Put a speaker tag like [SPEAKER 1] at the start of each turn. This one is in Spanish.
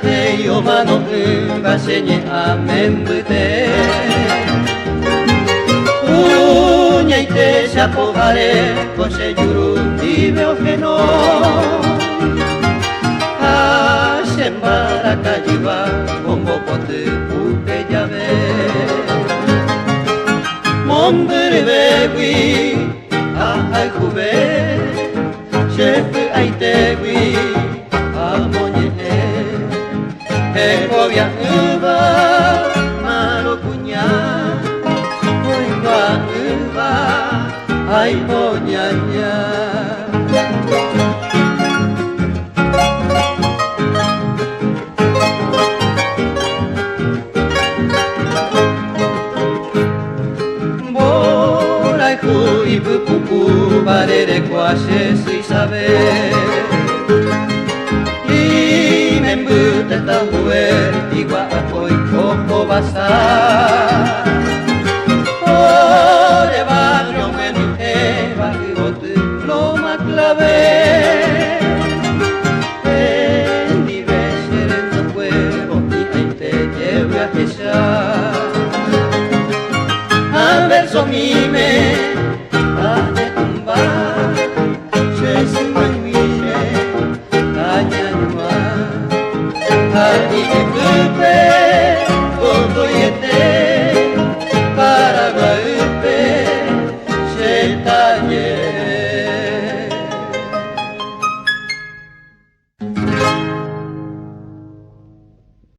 [SPEAKER 1] hei o mano vasenye amembute Uñaite se apojare kose yuru ibe ojeno Ashembara kajiwa mombopote upe llave Mondere bewi ahai jube Shepe aitewi amonye Egovia uva marokunya Uiva uva ai moñaña Borai hui bukuku barere kwase si saber Membute tahue igua akoi koko basa Ore barrio menu eva ibote loma clave Endi besere no huevo y aite lleve a jesha Al verso mime ane tumbar Shesi mangmine Aña Hari Kupe